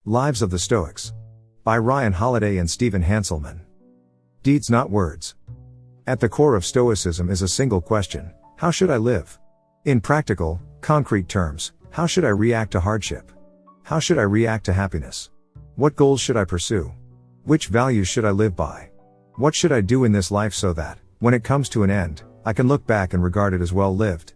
Lives of the Stoics. By Ryan Holiday and Stephen Hanselman. Deeds, not words. At the core of Stoicism is a single question: how should I live? In practical, concrete terms, how should I react to hardship? How should I react to happiness? What goals should I pursue? Which values should I live by? What should I do in this life so that, when it comes to an end, I can look back and regard it as well lived?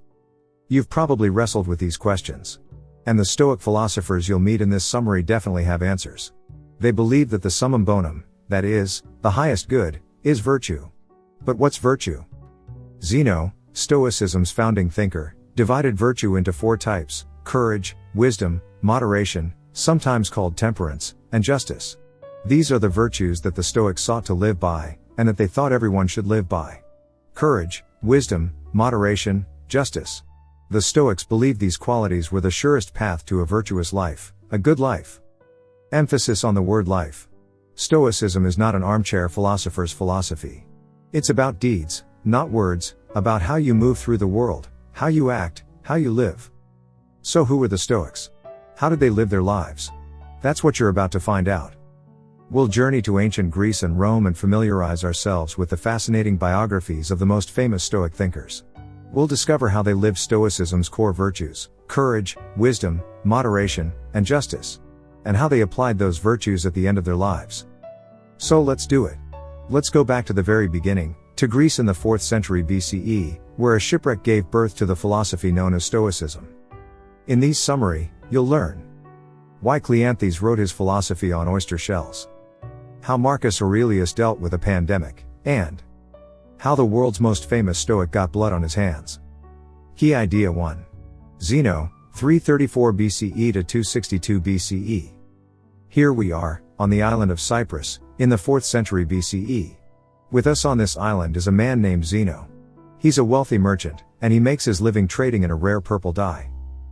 You've probably wrestled with these questions. And the Stoic philosophers you'll meet in this summary definitely have answers. They believe that the summum bonum, that is, the highest good, is virtue. But what's virtue? Zeno, Stoicism's founding thinker, divided virtue into 4 types: courage, wisdom, moderation, sometimes called temperance, and justice. These are the virtues that the Stoics sought to live by, and that they thought everyone should live by. Courage, wisdom, moderation, justice. The Stoics believed these qualities were the surest path to a virtuous life, a good life. Emphasis on the word life. Stoicism is not an armchair philosopher's philosophy. It's about deeds, not words, about how you move through the world, how you act, how you live. So who were the Stoics? How did they live their lives? That's what you're about to find out. We'll journey to ancient Greece and Rome and familiarize ourselves with the fascinating biographies of the most famous Stoic thinkers. We'll discover how they lived Stoicism's core virtues: courage, wisdom, moderation, and justice. And how they applied those virtues at the end of their lives. So let's do it. Let's go back to the very beginning, to Greece in the 4th century BCE, where a shipwreck gave birth to the philosophy known as Stoicism. In these summary, you'll learn why Cleanthes wrote his philosophy on oyster shells, how Marcus Aurelius dealt with a pandemic, and how the world's most famous Stoic got blood on his hands. Key idea 1. Zeno, 334 BCE to 262 BCE. Here we are, on the island of Cyprus, in the 4th century BCE. With us on this island is a man named Zeno. He's a wealthy merchant, and he makes his living trading in a rare purple dye.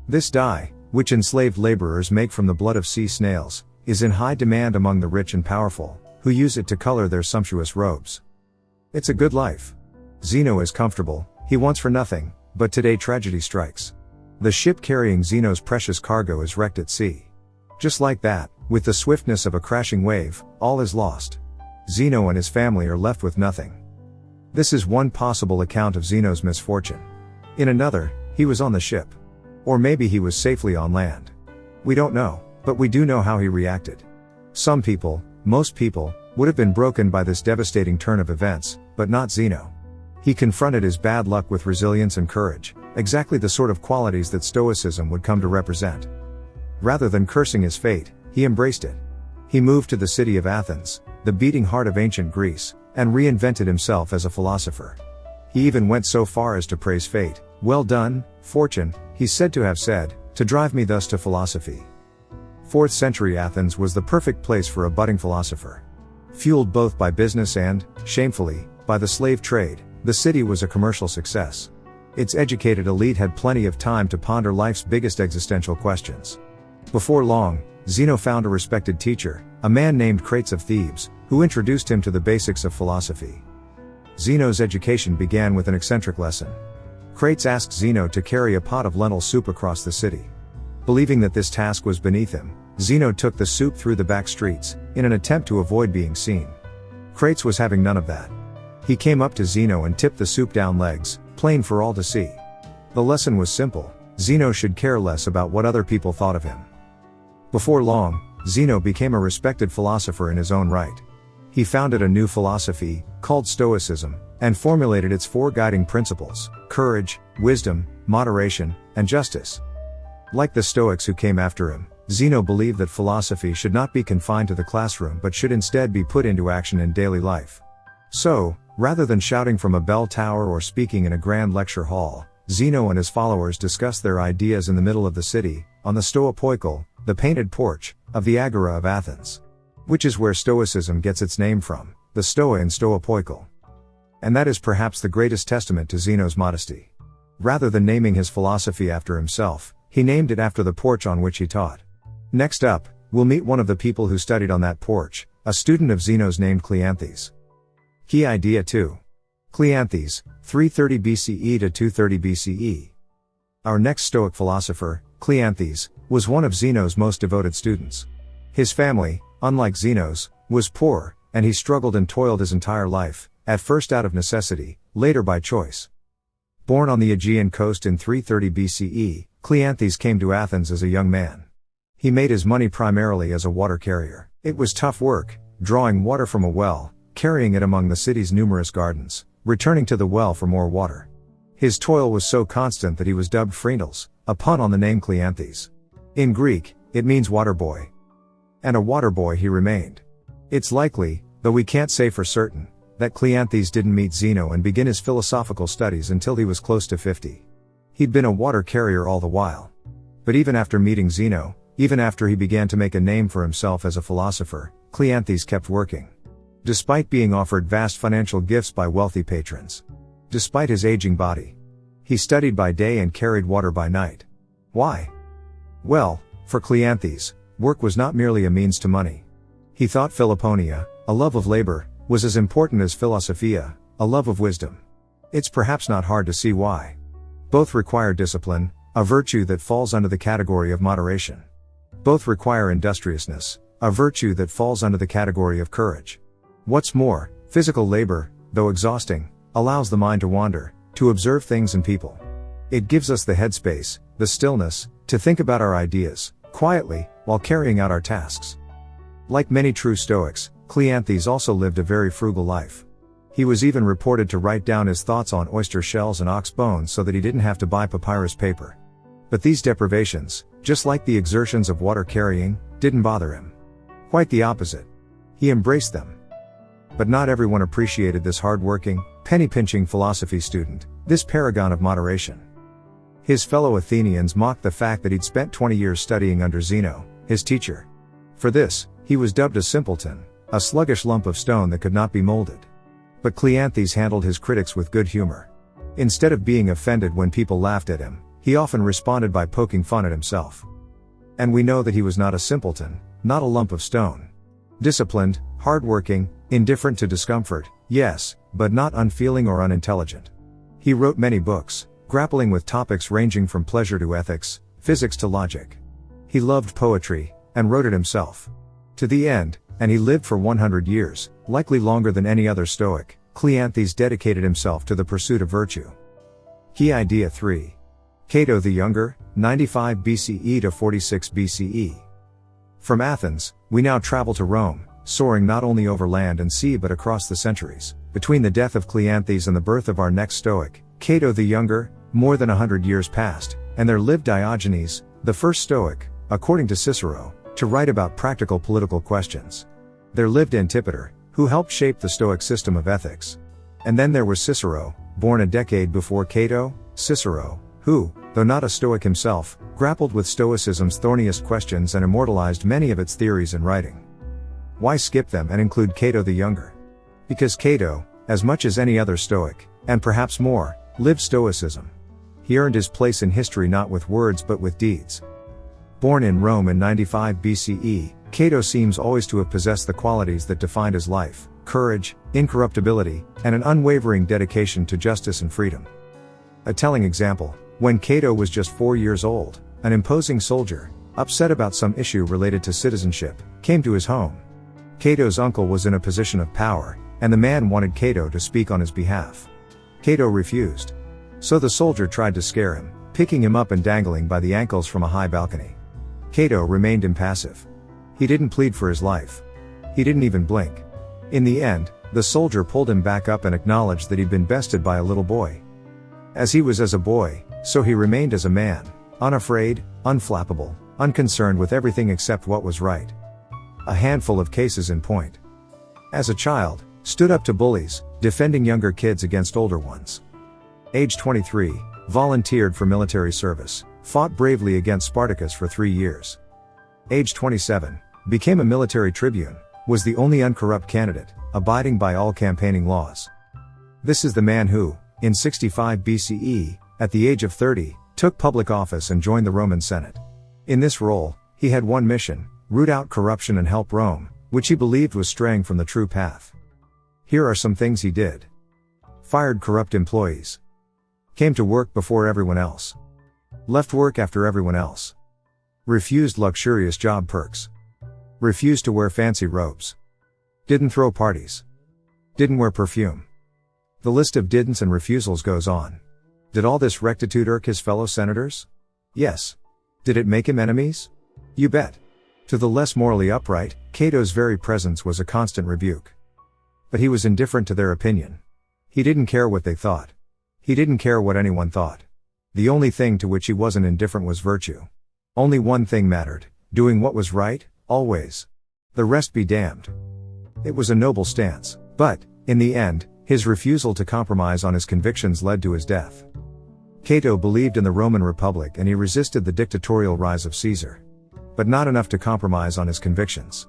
This dye, which enslaved laborers make from the blood of sea snails, is in high demand among the rich and powerful, who use it to color their sumptuous robes. It's a good life. Zeno is comfortable, he wants for nothing, but today tragedy strikes. The ship carrying Zeno's precious cargo is wrecked at sea. Just like that, with the swiftness of a crashing wave, all is lost. Zeno and his family are left with nothing. This is one possible account of Zeno's misfortune. In another, he was on the ship. Or maybe he was safely on land. We don't know, but we do know how he reacted. Some people, most people, would have been broken by this devastating turn of events, but not Zeno. He confronted his bad luck with resilience and courage, exactly the sort of qualities that Stoicism would come to represent. Rather than cursing his fate, he embraced it. He moved to the city of Athens, the beating heart of ancient Greece, and reinvented himself as a philosopher. He even went so far as to praise fate. "Well done, fortune," he's said to have said, "to drive me thus to philosophy." 4th century Athens was the perfect place for a budding philosopher. Fueled both by business and, shamefully, by the slave trade, the city was a commercial success. Its educated elite had plenty of time to ponder life's biggest existential questions. Before long, Zeno found a respected teacher, a man named Crates of Thebes, who introduced him to the basics of philosophy. Zeno's education began with an eccentric lesson. Crates asked Zeno to carry a pot of lentil soup across the city. Believing that this task was beneath him, Zeno took the soup through the back streets, in an attempt to avoid being seen. Crates was having none of that. He came up to Zeno and tipped the soup down legs, plain for all to see. The lesson was simple: Zeno should care less about what other people thought of him. Before long, Zeno became a respected philosopher in his own right. He founded a new philosophy, called Stoicism, and formulated its 4 guiding principles: courage, wisdom, moderation, and justice. Like the Stoics who came after him, Zeno believed that philosophy should not be confined to the classroom but should instead be put into action in daily life. So, rather than shouting from a bell tower or speaking in a grand lecture hall, Zeno and his followers discussed their ideas in the middle of the city, on the Stoipoikon, the painted porch, of the Agora of Athens. Which is where Stoicism gets its name from, the Stoa in Stoipoikon. And that is perhaps the greatest testament to Zeno's modesty. Rather than naming his philosophy after himself, he named it after the porch on which he taught. Next up, we'll meet one of the people who studied on that porch, a student of Zeno's named Cleanthes. Key idea 2. Cleanthes, 330 BCE to 230 BCE. Our next Stoic philosopher, Cleanthes, was one of Zeno's most devoted students. His family, unlike Zeno's, was poor, and he struggled and toiled his entire life, at first out of necessity, later by choice. Born on the Aegean coast in 330 BCE, Cleanthes came to Athens as a young man. He made his money primarily as a water carrier. It was tough work, drawing water from a well, carrying it among the city's numerous gardens, returning to the well for more water. His toil was so constant that he was dubbed Phreneles, a pun on the name Cleanthes. In Greek, it means water boy. And a water boy he remained. It's likely, though we can't say for certain, that Cleanthes didn't meet Zeno and begin his philosophical studies until he was close to 50. He'd been a water carrier all the while. But even after meeting Zeno, even after he began to make a name for himself as a philosopher, Cleanthes kept working. Despite being offered vast financial gifts by wealthy patrons. Despite his aging body. He studied by day and carried water by night. Why? Well, for Cleanthes, work was not merely a means to money. He thought Philoponia, a love of labor, was as important as Philosophia, a love of wisdom. It's perhaps not hard to see why. Both require discipline, a virtue that falls under the category of moderation. Both require industriousness, a virtue that falls under the category of courage. What's more, physical labor, though exhausting, allows the mind to wander, to observe things and people. It gives us the headspace, the stillness, to think about our ideas, quietly, while carrying out our tasks. Like many true Stoics, Cleanthes also lived a very frugal life. He was even reported to write down his thoughts on oyster shells and ox bones so that he didn't have to buy papyrus paper. But these deprivations, just like the exertions of water carrying, didn't bother him. Quite the opposite. He embraced them. But not everyone appreciated this hard-working, penny-pinching philosophy student, this paragon of moderation. His fellow Athenians mocked the fact that he'd spent 20 years studying under Zeno, his teacher. For this, he was dubbed a simpleton, a sluggish lump of stone that could not be molded. But Cleanthes handled his critics with good humor. Instead of being offended when people laughed at him, he often responded by poking fun at himself. And we know that he was not a simpleton, not a lump of stone. Disciplined, hardworking, indifferent to discomfort, yes, but not unfeeling or unintelligent. He wrote many books, grappling with topics ranging from pleasure to ethics, physics to logic. He loved poetry, and wrote it himself. To the end, and he lived for 100 years, likely longer than any other Stoic, Cleanthes dedicated himself to the pursuit of virtue. Key Idea 3. Cato the Younger, 95 BCE to 46 BCE. From Athens, we now travel to Rome, soaring not only over land and sea but across the centuries. Between the death of Cleanthes and the birth of our next Stoic, Cato the Younger, more than 100 years passed, and there lived Diogenes, the first Stoic, according to Cicero, to write about practical political questions. There lived Antipater, who helped shape the Stoic system of ethics. And then there was Cicero, born a decade before Cato, Cicero, who, though not a Stoic himself, grappled with Stoicism's thorniest questions and immortalized many of its theories in writing. Why skip them and include Cato the Younger? Because Cato, as much as any other Stoic, and perhaps more, lived Stoicism. He earned his place in history not with words but with deeds. Born in Rome in 95 BCE, Cato seems always to have possessed the qualities that defined his life: courage, incorruptibility, and an unwavering dedication to justice and freedom. A telling example: when Cato was just 4 years old, an imposing soldier, upset about some issue related to citizenship, came to his home. Cato's uncle was in a position of power, and the man wanted Cato to speak on his behalf. Cato refused. So the soldier tried to scare him, picking him up and dangling by the ankles from a high balcony. Cato remained impassive. He didn't plead for his life. He didn't even blink. In the end, the soldier pulled him back up and acknowledged that he'd been bested by a little boy. As he was as a boy, so he remained as a man, unafraid, unflappable, unconcerned with everything except what was right. A handful of cases in point. As a child, stood up to bullies, defending younger kids against older ones. Age 23, volunteered for military service, fought bravely against Spartacus for 3 years. Age 27, became a military tribune, was the only uncorrupt candidate, abiding by all campaigning laws. This is the man who, in 65 BCE, at the age of 30, took public office and joined the Roman Senate. In this role, he had one mission: root out corruption and help Rome, which he believed was straying from the true path. Here are some things he did. Fired corrupt employees. Came to work before everyone else. Left work after everyone else. Refused luxurious job perks. Refused to wear fancy robes. Didn't throw parties. Didn't wear perfume. The list of didn'ts and refusals goes on. Did all this rectitude irk his fellow senators? Yes. Did it make him enemies? You bet. To the less morally upright, Cato's very presence was a constant rebuke. But he was indifferent to their opinion. He didn't care what they thought. He didn't care what anyone thought. The only thing to which he wasn't indifferent was virtue. Only one thing mattered, doing what was right, always. The rest be damned. It was a noble stance, but, in the end, his refusal to compromise on his convictions led to his death. Cato believed in the Roman Republic and he resisted the dictatorial rise of Caesar. But not enough to compromise on his convictions.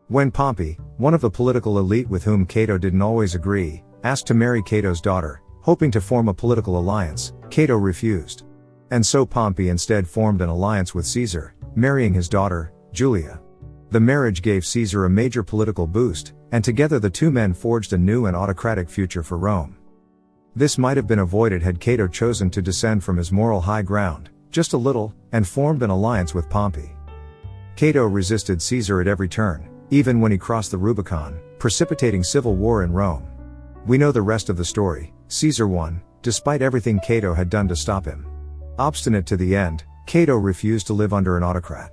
When Pompey, one of the political elite with whom Cato didn't always agree, asked to marry Cato's daughter, hoping to form a political alliance, Cato refused. And so Pompey instead formed an alliance with Caesar, marrying his daughter, Julia. The marriage gave Caesar a major political boost, and together the two men forged a new and autocratic future for Rome. This might have been avoided had Cato chosen to descend from his moral high ground, just a little, and formed an alliance with Pompey. Cato resisted Caesar at every turn, even when he crossed the Rubicon, precipitating civil war in Rome. We know the rest of the story. Caesar won, despite everything Cato had done to stop him. Obstinate to the end, Cato refused to live under an autocrat.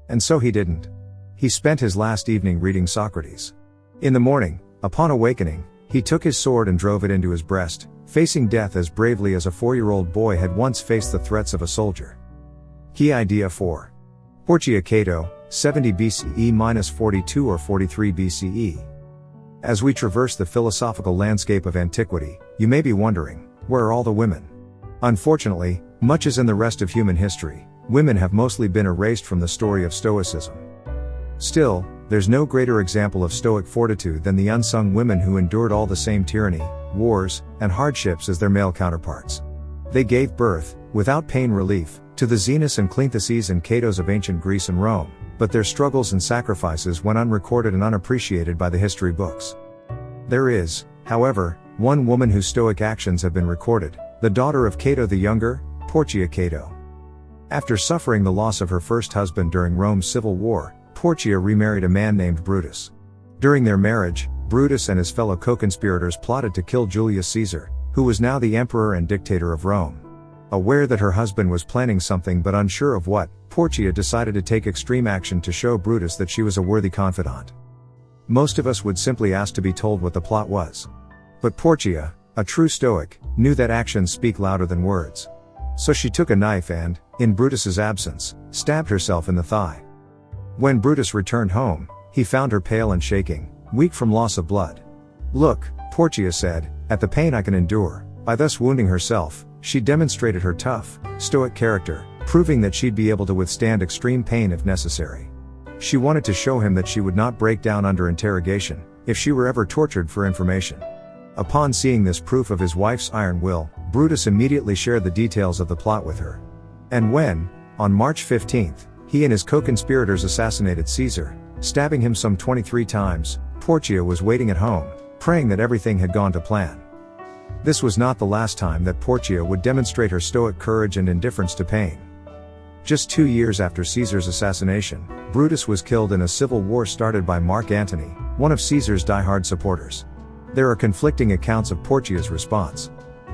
And so he didn't. He spent his last evening reading Socrates. In the morning, upon awakening, he took his sword and drove it into his breast, facing death as bravely as a 4-year-old boy had once faced the threats of a soldier. Key idea 4. Portia Cato, 70 BCE - 42 or 43 BCE. As we traverse the philosophical landscape of antiquity, you may be wondering, where are all the women? Unfortunately, much as in the rest of human history, women have mostly been erased from the story of Stoicism. Still, there's no greater example of Stoic fortitude than the unsung women who endured all the same tyranny, wars, and hardships as their male counterparts. They gave birth, without pain relief, to the Zenas and Cleanthases and Catos of ancient Greece and Rome, but their struggles and sacrifices went unrecorded and unappreciated by the history books. There is, however, one woman whose Stoic actions have been recorded, the daughter of Cato the Younger, Portia Cato. After suffering the loss of her first husband during Rome's civil war, Portia remarried a man named Brutus. During their marriage, Brutus and his fellow co-conspirators plotted to kill Julius Caesar, who was now the emperor and dictator of Rome. Aware that her husband was planning something but unsure of what, Portia decided to take extreme action to show Brutus that she was a worthy confidant. Most of us would simply ask to be told what the plot was. But Portia, a true Stoic, knew that actions speak louder than words. So she took a knife and, in Brutus's absence, stabbed herself in the thigh. When Brutus returned home, he found her pale and shaking, weak from loss of blood. "Look," Portia said, "at the pain I can endure." By thus wounding herself, she demonstrated her tough, Stoic character, proving that she'd be able to withstand extreme pain if necessary. She wanted to show him that she would not break down under interrogation, if she were ever tortured for information. Upon seeing this proof of his wife's iron will, Brutus immediately shared the details of the plot with her. And when, on March 15th, he and his co-conspirators assassinated Caesar, stabbing him some 23 times, Portia was waiting at home, praying that everything had gone to plan. This was not the last time that Portia would demonstrate her Stoic courage and indifference to pain. Just 2 years after Caesar's assassination, Brutus was killed in a civil war started by Mark Antony, one of Caesar's diehard supporters. There are conflicting accounts of Portia's response.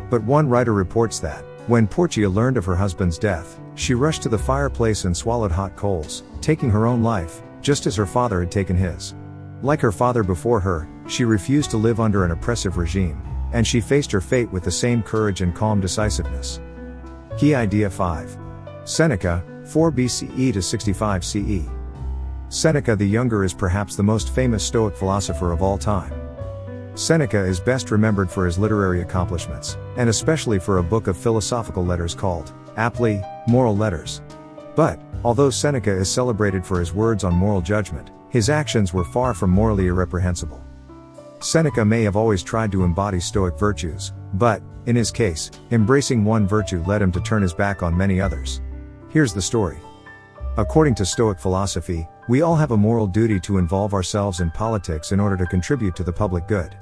But one writer reports that, when Portia learned of her husband's death, she rushed to the fireplace and swallowed hot coals, taking her own life, just as her father had taken his. Like her father before her, she refused to live under an oppressive regime, and she faced her fate with the same courage and calm decisiveness. Key idea 5. Seneca, 4 BCE to 65 CE. Seneca the Younger is perhaps the most famous Stoic philosopher of all time. Seneca is best remembered for his literary accomplishments, and especially for a book of philosophical letters called, aptly, Moral Letters. But, although Seneca is celebrated for his words on moral judgment, his actions were far from morally irreprehensible. Seneca may have always tried to embody Stoic virtues, but, in his case, embracing one virtue led him to turn his back on many others. Here's the story. According to Stoic philosophy, we all have a moral duty to involve ourselves in politics in order to contribute to the public good.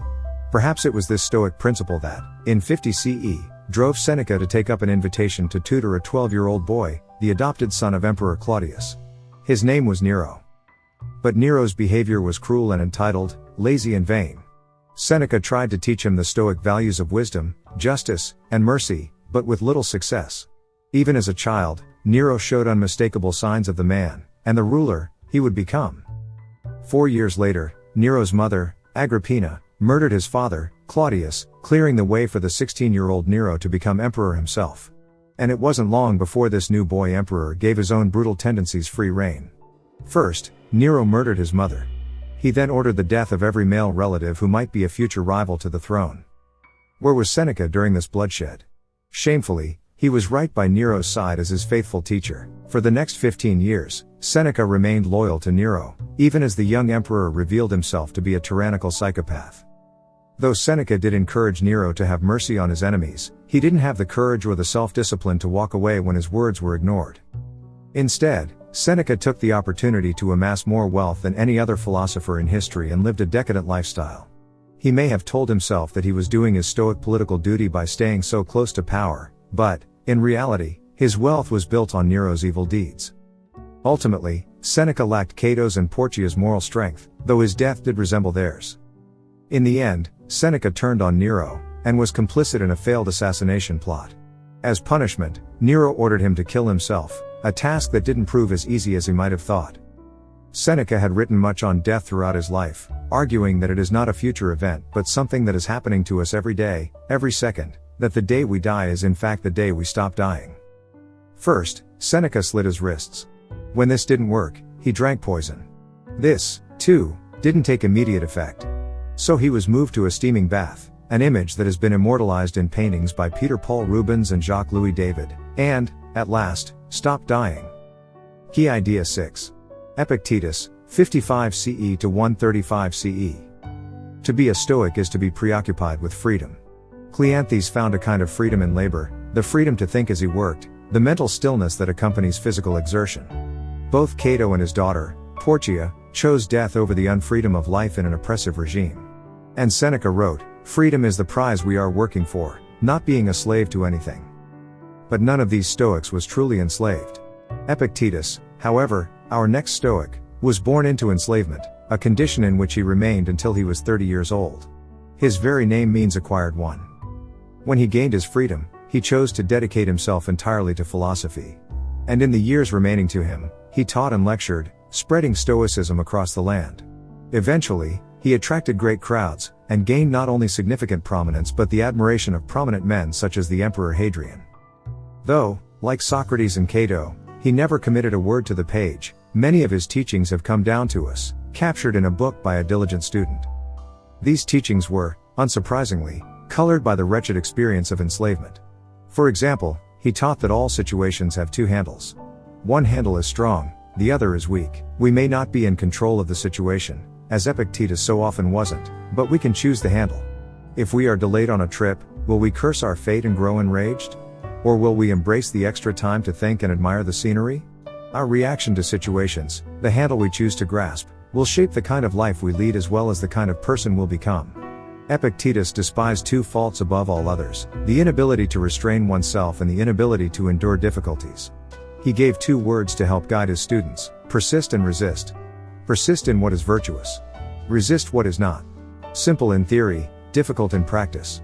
Perhaps it was this Stoic principle that, in 50 CE, drove Seneca to take up an invitation to tutor a 12-year-old boy, the adopted son of Emperor Claudius. His name was Nero. But Nero's behavior was cruel and entitled, lazy and vain. Seneca tried to teach him the Stoic values of wisdom, justice, and mercy, but with little success. Even as a child, Nero showed unmistakable signs of the man, and the ruler, he would become. 4 years later, Nero's mother, Agrippina, murdered his father, Claudius, clearing the way for the 16-year-old Nero to become emperor himself. And it wasn't long before this new boy emperor gave his own brutal tendencies free rein. First, Nero murdered his mother. He then ordered the death of every male relative who might be a future rival to the throne. Where was Seneca during this bloodshed? Shamefully, he was right by Nero's side as his faithful teacher. For the next 15 years, Seneca remained loyal to Nero, even as the young emperor revealed himself to be a tyrannical psychopath. Though Seneca did encourage Nero to have mercy on his enemies, he didn't have the courage or the self-discipline to walk away when his words were ignored. Instead, Seneca took the opportunity to amass more wealth than any other philosopher in history and lived a decadent lifestyle. He may have told himself that he was doing his Stoic political duty by staying so close to power, but, in reality, his wealth was built on Nero's evil deeds. Ultimately, Seneca lacked Cato's and Porcia's moral strength, though his death did resemble theirs. In the end, Seneca turned on Nero, and was complicit in a failed assassination plot. As punishment, Nero ordered him to kill himself, a task that didn't prove as easy as he might have thought. Seneca had written much on death throughout his life, arguing that it is not a future event but something that is happening to us every day, every second, that the day we die is in fact the day we stop dying. First, Seneca slit his wrists. When this didn't work, he drank poison. This, too, didn't take immediate effect. So he was moved to a steaming bath, an image that has been immortalized in paintings by Peter Paul Rubens and Jacques-Louis David, and, at last, stopped dying. Key idea 6. Epictetus, 55 CE to 135 CE. To be a Stoic is to be preoccupied with freedom. Cleanthes found a kind of freedom in labor, the freedom to think as he worked, the mental stillness that accompanies physical exertion. Both Cato and his daughter, Porcia, chose death over the unfreedom of life in an oppressive regime. And Seneca wrote, "Freedom is the prize we are working for, not being a slave to anything." But none of these Stoics was truly enslaved. Epictetus, however, our next Stoic, was born into enslavement, a condition in which he remained until he was 30 years old. His very name means acquired one. When he gained his freedom, he chose to dedicate himself entirely to philosophy. And in the years remaining to him, he taught and lectured, spreading Stoicism across the land. Eventually, he attracted great crowds, and gained not only significant prominence but the admiration of prominent men such as the Emperor Hadrian. Though, like Socrates and Cato, he never committed a word to the page, many of his teachings have come down to us, captured in a book by a diligent student. These teachings were, unsurprisingly, colored by the wretched experience of enslavement. For example, he taught that all situations have two handles. One handle is strong, the other is weak. We may not be in control of the situation, as Epictetus so often wasn't, but we can choose the handle. If we are delayed on a trip, will we curse our fate and grow enraged? Or will we embrace the extra time to think and admire the scenery? Our reaction to situations, the handle we choose to grasp, will shape the kind of life we lead as well as the kind of person we'll become. Epictetus despised two faults above all others, the inability to restrain oneself and the inability to endure difficulties. He gave 2 words to help guide his students: persist and resist. Persist in what is virtuous. Resist what is not. Simple in theory, difficult in practice.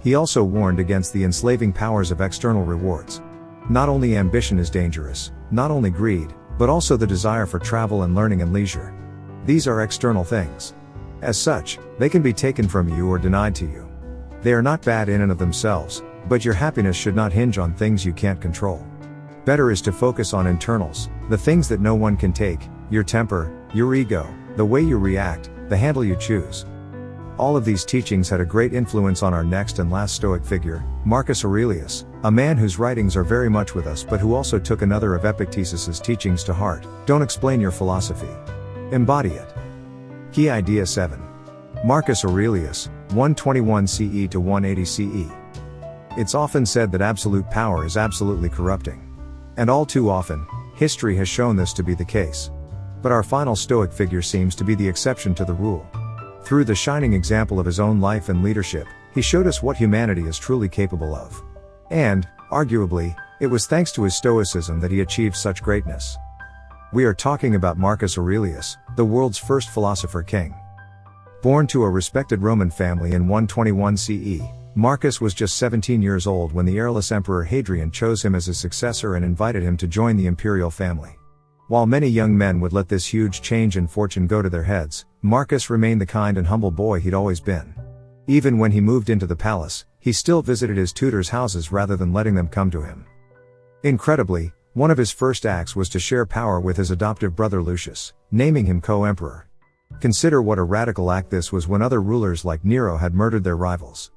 He also warned against the enslaving powers of external rewards. Not only ambition is dangerous, not only greed, but also the desire for travel and learning and leisure. These are external things. As such, they can be taken from you or denied to you. They are not bad in and of themselves, but your happiness should not hinge on things you can't control. Better is to focus on internals, the things that no one can take, your temper, your ego, the way you react, the handle you choose. All of these teachings had a great influence on our next and last Stoic figure, Marcus Aurelius, a man whose writings are very much with us but who also took another of Epictetus's teachings to heart: don't explain your philosophy. Embody it. Key idea 7. Marcus Aurelius, 121 CE to 180 CE. It's often said that absolute power is absolutely corrupting. And all too often, history has shown this to be the case. But our final Stoic figure seems to be the exception to the rule. Through the shining example of his own life and leadership, he showed us what humanity is truly capable of. And, arguably, it was thanks to his stoicism that he achieved such greatness. We are talking about Marcus Aurelius, the world's first philosopher king. Born to a respected Roman family in 121 CE, Marcus was just 17 years old when the heirless Emperor Hadrian chose him as his successor and invited him to join the imperial family. While many young men would let this huge change in fortune go to their heads, Marcus remained the kind and humble boy he'd always been. Even when he moved into the palace, he still visited his tutors' houses rather than letting them come to him. Incredibly, one of his first acts was to share power with his adoptive brother Lucius, naming him co-emperor. Consider what a radical act this was when other rulers like Nero had murdered their rivals.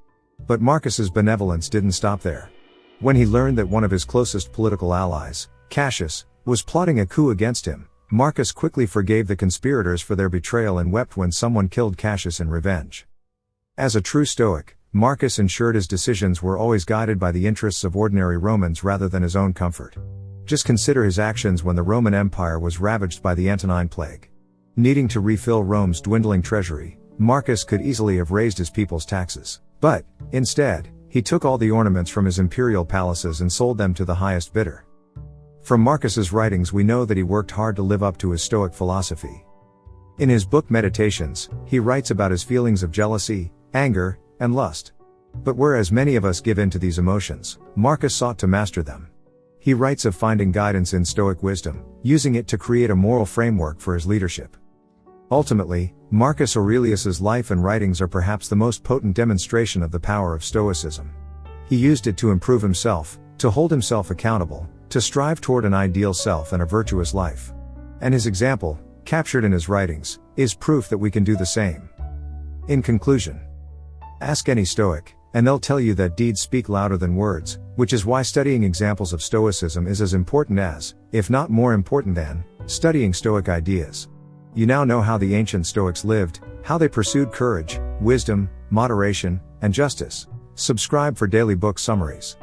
But Marcus's benevolence didn't stop there. When he learned that one of his closest political allies, Cassius, was plotting a coup against him, Marcus quickly forgave the conspirators for their betrayal and wept when someone killed Cassius in revenge. As a true Stoic, Marcus ensured his decisions were always guided by the interests of ordinary Romans rather than his own comfort. Just consider his actions when the Roman Empire was ravaged by the Antonine Plague. Needing to refill Rome's dwindling treasury, Marcus could easily have raised his people's taxes. But, instead, he took all the ornaments from his imperial palaces and sold them to the highest bidder. From Marcus's writings we know that he worked hard to live up to his Stoic philosophy. In his book Meditations, he writes about his feelings of jealousy, anger, and lust. But whereas many of us give in to these emotions, Marcus sought to master them. He writes of finding guidance in Stoic wisdom, using it to create a moral framework for his leadership. Ultimately, Marcus Aurelius's life and writings are perhaps the most potent demonstration of the power of Stoicism. He used it to improve himself, to hold himself accountable, to strive toward an ideal self and a virtuous life. And his example, captured in his writings, is proof that we can do the same. In conclusion, ask any Stoic, and they'll tell you that deeds speak louder than words, which is why studying examples of Stoicism is as important as, if not more important than, studying Stoic ideas. You now know how the ancient Stoics lived, how they pursued courage, wisdom, moderation, and justice. Subscribe for daily book summaries.